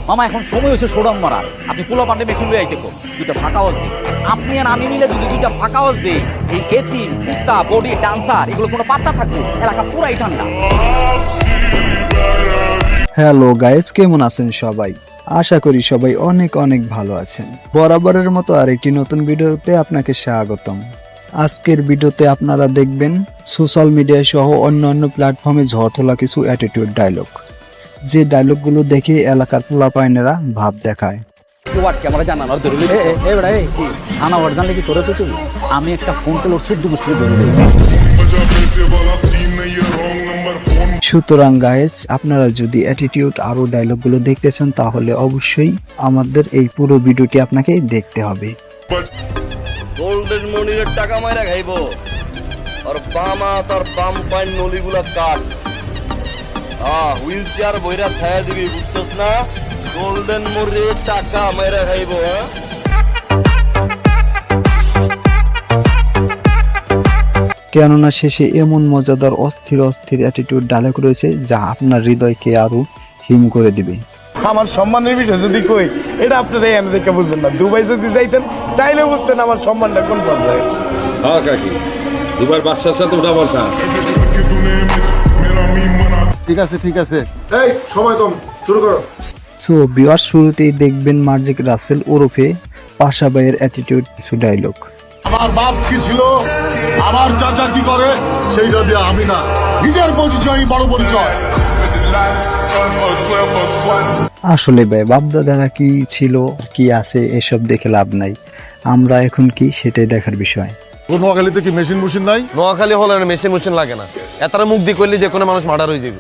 মামা এখন সময় হয়েছে শোডাউন মারার। আপনি পোলা পান্ডে মেশিন লয়ে আইতে দুইটা ফাঁকা হাউস দিই, আপনি আর আমি মিলে যদি দুইটা ফাঁকা হাউস দিই, এই এতিম কুত্তা বডি ডান্সার এগুলো কোনো পাত্তা থাকবে, এলাকা পুরাই ঠান্ডা। হ্যালো গাইস, কেমন আছেন সবাই? আশা করি সবাই অনেক অনেক ভালো আছেন। বরাবরের মতো আরেকটি নতুন ভিডিওতে আপনাকে স্বাগতম। আজকের ভিডিওতে আপনারা দেখবেন সোশ্যাল মিডিয়া সহ অন্যান্য প্ল্যাটফর্মে ঝড় তোলা কিছু অ্যাটিটিউড ডায়লগ, যে ডায়লগগুলো দেখে এলাকার পোলাপাইনেরা ভাব দেখায়। আমি একটা ফোন কল চোদ্দ গোষ্ঠী ধরে। সুতরাং গাইস, আপনারা যদি অ্যাটিটিউড আরো ডায়লগগুলো দেখতে চান তাহলে অবশ্যই আমাদের এই পুরো ভিডিওটি আপনাকে দেখতে হবে। গোল্ডেন মনিরের টাকা মাইরা খাইবো আর বামা তার বাম পাইন নলিগুলা কাট হুইল চেয়ার বইরা ছায়া দিবি, বুঝছস না? গোল্ডেন মনিরের টাকা মাইরা খাইবো। কেননা শেষে এমন মজাদার অস্থির অস্থির অ্যাটিটিউড ডায়লগ রয়েছে যা আপনার হৃদয়কে আরো হিম করে দিবে। আমার সম্মানের বিষয় যদি কই, এটা আপনারা এনে দেখে বুঝবেন না। দুবাই যদি যাইতেন তাইলে বুঝতেন আমার সম্মানটা কোন পর্যায়ে। হ্যাঁ কাকি, দুবার বাচ্চার সাথে উঠা বসা। ঠিক আছে এই সময় কম, শুরু করো। সো ভিউয়ার্স, শুরুতেই দেখবেন মার্জিক রাসেল ওরফে পাশা ভাইয়ের অ্যাটিটিউড কিছু ডায়লগ। আমার বাপ কি ছিল, আমার চাচা কি করে, সেইটা দিয়ে আমি না, নিজের পরিচয় বড় পরিচয়। আসলে ভাই, বাপদাদারা কি ছিল কি আছে এসব দেখে লাভ নাই, আমরা এখন কি সেটাই দেখার বিষয়। নোয়াখালীতে কি মেশিন মেশিন নাই? নোয়াখালী হলে মেশিন লাগে না, এতারা মুখ দিয়ে করলে যে কোনো মানুষ মার্ডার হয়ে যাবে।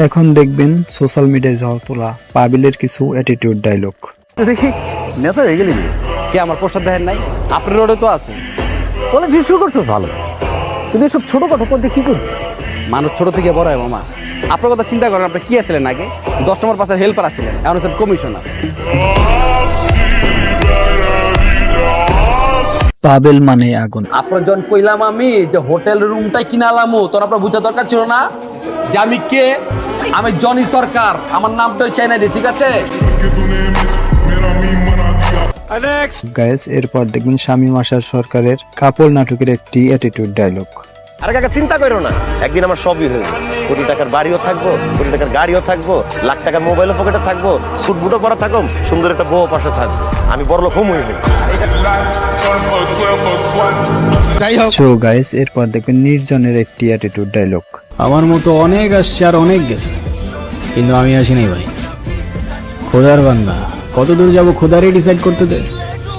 এখন দেখবেন সোশ্যাল মিডিয়ায় ঝড় তোলা পাবিলের কিছু অ্যাটিটিউড ডায়লগ। দেখি নেতা হয়ে গেলি কে আমার পোস্টার দেখেন নাই? আপনার রোডে তো আছে, বলে শুরু করছো ভালো, কিন্তু সব ছোট কথা বলতে কি করছি? মানুষ ছোট থেকে বড় হয় মামা। আপনার কথা চিন্তা করেন, আপনি কি আছিলেন আগে? 10 নম্বর পাশে হেল্পার আছিলেন, এখন হচ্ছেন কমিশনার। পাবেল মানে আগুন। আপনার জন কইলাম আমি যে হোটেল রুমটাই কিনালামু, তোর আপনার বুঝা দরকার ছিল না যে আমি কে? আমি জনি সরকার, আমার নামটাই চাই না, ঠিক আছে? গাইস, এরপর দেখবেন শামীম আশার সরকারের কাপড় নাটকের একটি অ্যাটিটিউড ডায়লগ। আরে কাকা চিন্তা করো না, একদিন আমার সবই হয়ে যাবে। কোটি টাকার বাড়িও থাকবো, কোটি টাকার গাড়িও থাকবো, লাখ টাকার মোবাইলও পকেটে থাকবো, ফুট বুটো পরা থাকো, সুন্দর একটা বউ পাশে থাকবো, আমি বড়লোক হই। সো গাইস, এরপর দেখবেন নির্জনের একটি অ্যাটিটিউড ডায়লগ। আমার মতো অনেক আসছে আর অনেক গেছে, কিন্তু আমি আসি নাই ভাই। খোদার বান্দা, কত দূর যাবো খোদারই ডিসাইড করতে দে,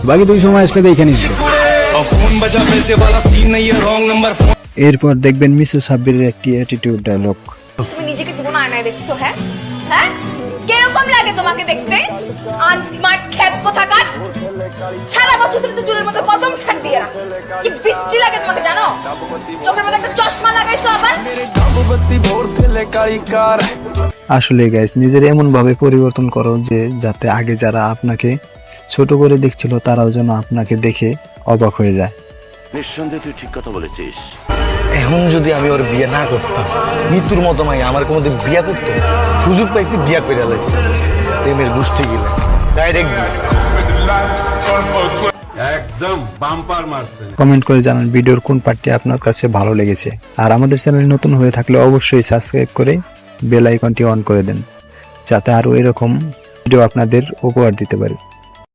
বাকি তুই সময় আসলে দেখে নিস। এরপর দেখবেন মিসু সাব্বিরের একটি অ্যাটিটিউড ডায়লগ। তুমি নিজেকে জীবন আয়নায় দেখছো? হ্যাঁ হ্যাঁ, কিরকম লাগে তোমাকে দেখতে? আনস্মার্ট খ্যাত কোথাকার। সারা বছর তুমি তো চুলের মধ্যে কদম ছাড় দিয়ে রাখো, কি বিশ্রী লাগে তোমাকে জানো? চোখের মধ্যে একটা চশমা লাগাইছো আবার। আসলে গাইস, নিজের এমন ভাবে পরিবর্তন করো যে যাতে আগে যারা আপনাকে ছোট করে দেখছিল তারাও যেন আপনাকে দেখে অবাক হয়ে যায়। নিঃসন্দেহে তুই ঠিক কথা বলেছিস। এখন যদি আমি ওর বিয়ে না করতাম, মৃত্যুর মতো মাই আমার কোনোদিন বিয়ে করতো, সুযোগ পাইছি বিয়ে করে লাগছে, প্রেমের গোষ্ঠী গেলে ডাইরেক্ট একদম বাম্পার মারছে। কমেন্ট করে জানান ভিডিওর কোন পার্টটি আপনার কাছে ভালো লেগেছে। আর আমাদের চ্যানেল নতুন হয়ে থাকলে অবশ্যই সাবস্ক্রাইব করে বেল আইকনটি অন করে দেন, যাতে আরো এরকম ভিডিও আপনাদের উপহার দিতে পারি।